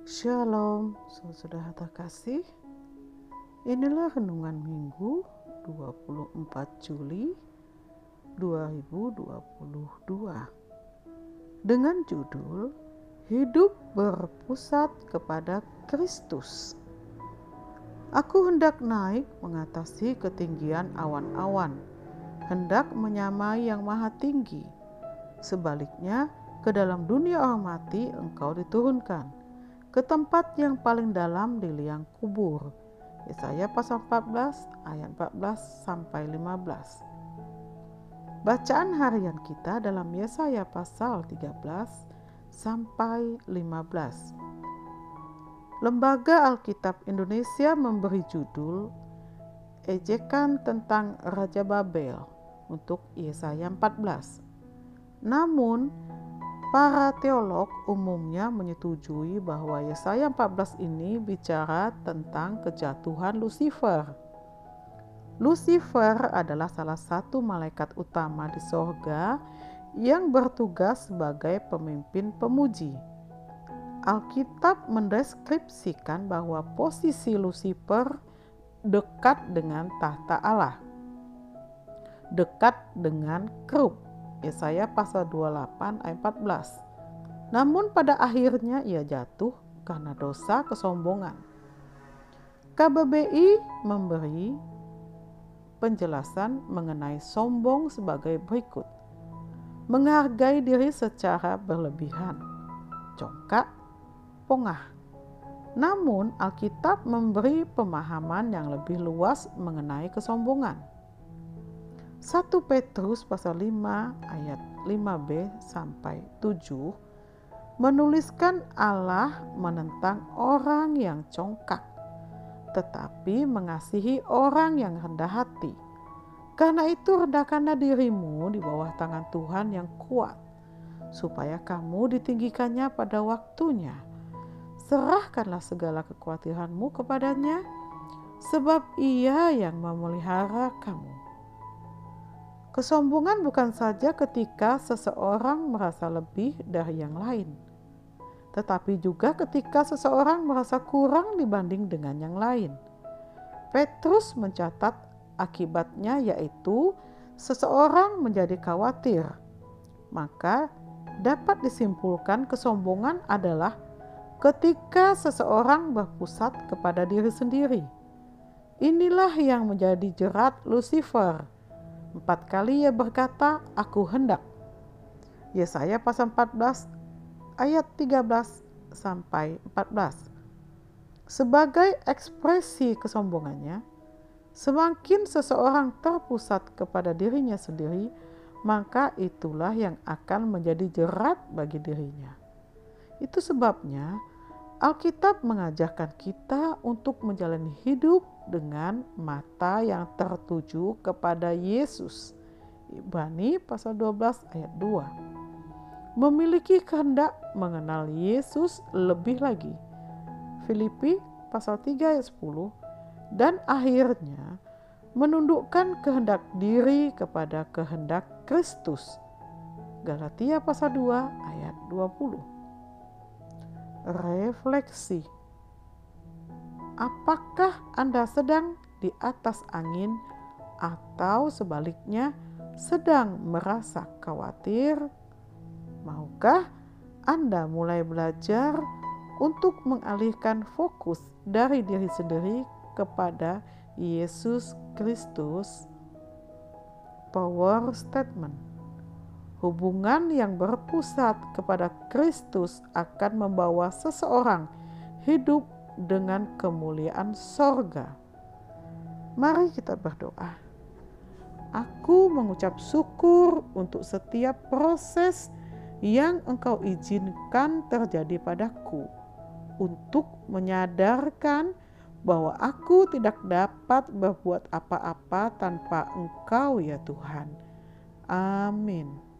Shalom, saudara terkasih. Inilah renungan Minggu 24 Juli 2022 dengan judul Hidup berpusat kepada Kristus. Aku hendak naik mengatasi ketinggian awan-awan, hendak menyamai yang maha tinggi. Sebaliknya, ke dalam dunia orang mati engkau diturunkan, ke tempat yang paling dalam di liang kubur. Yesaya pasal 14 ayat 14 sampai 15. Bacaan harian kita dalam Yesaya pasal 13 sampai 15. Lembaga Alkitab Indonesia memberi judul Ejekan tentang Raja Babel untuk Yesaya 14. Namun para teolog umumnya menyetujui bahwa Yesaya 14 ini bicara tentang kejatuhan Lucifer. Lucifer adalah salah satu malaikat utama di sorga yang bertugas sebagai pemimpin pemuji. Alkitab mendeskripsikan bahwa posisi Lucifer dekat dengan tahta Allah, dekat dengan kerub. Yesaya pasal 28 ayat 14. Namun pada akhirnya ia jatuh karena dosa kesombongan. KBBI memberi penjelasan mengenai sombong sebagai berikut. Menghargai diri secara berlebihan, congkak, pongah. Namun Alkitab memberi pemahaman yang lebih luas mengenai kesombongan. 1 Petrus pasal 5 ayat 5b sampai 7 menuliskan Allah menentang orang yang congkak, tetapi mengasihi orang yang rendah hati. Karena itu rendahkanlah dirimu di bawah tangan Tuhan yang kuat, supaya kamu ditinggikannya pada waktunya. Serahkanlah segala kekhawatiranmu kepadanya, sebab Ia yang memelihara kamu. Kesombongan bukan saja ketika seseorang merasa lebih dari yang lain, tetapi juga ketika seseorang merasa kurang dibanding dengan yang lain. Petrus mencatat akibatnya, yaitu seseorang menjadi khawatir. Maka dapat disimpulkan kesombongan adalah ketika seseorang berpusat kepada diri sendiri. Inilah yang menjadi jerat Lucifer. 4 kali ia berkata, aku hendak. Yesaya pasal 14 ayat 13 sampai 14. Sebagai ekspresi kesombongannya, semakin seseorang terpusat kepada dirinya sendiri, maka itulah yang akan menjadi jerat bagi dirinya. Itu sebabnya Alkitab mengajarkan kita untuk menjalani hidup dengan mata yang tertuju kepada Yesus. Ibrani pasal 12 ayat 2. Memiliki kehendak mengenal Yesus lebih lagi. Filipi pasal 3 ayat 10. Dan akhirnya menundukkan kehendak diri kepada kehendak Kristus. Galatia pasal 2 ayat 20. Refleksi. Apakah Anda sedang di atas angin atau sebaliknya sedang merasa khawatir? Maukah Anda mulai belajar untuk mengalihkan fokus dari diri sendiri kepada Yesus Kristus? Power statement. Hubungan yang berpusat kepada Kristus akan membawa seseorang hidup dengan kemuliaan sorga. Mari kita berdoa. Aku mengucap syukur untuk setiap proses yang Engkau izinkan terjadi padaku, untuk menyadarkan bahwa aku tidak dapat berbuat apa-apa tanpa Engkau ya Tuhan. Amin.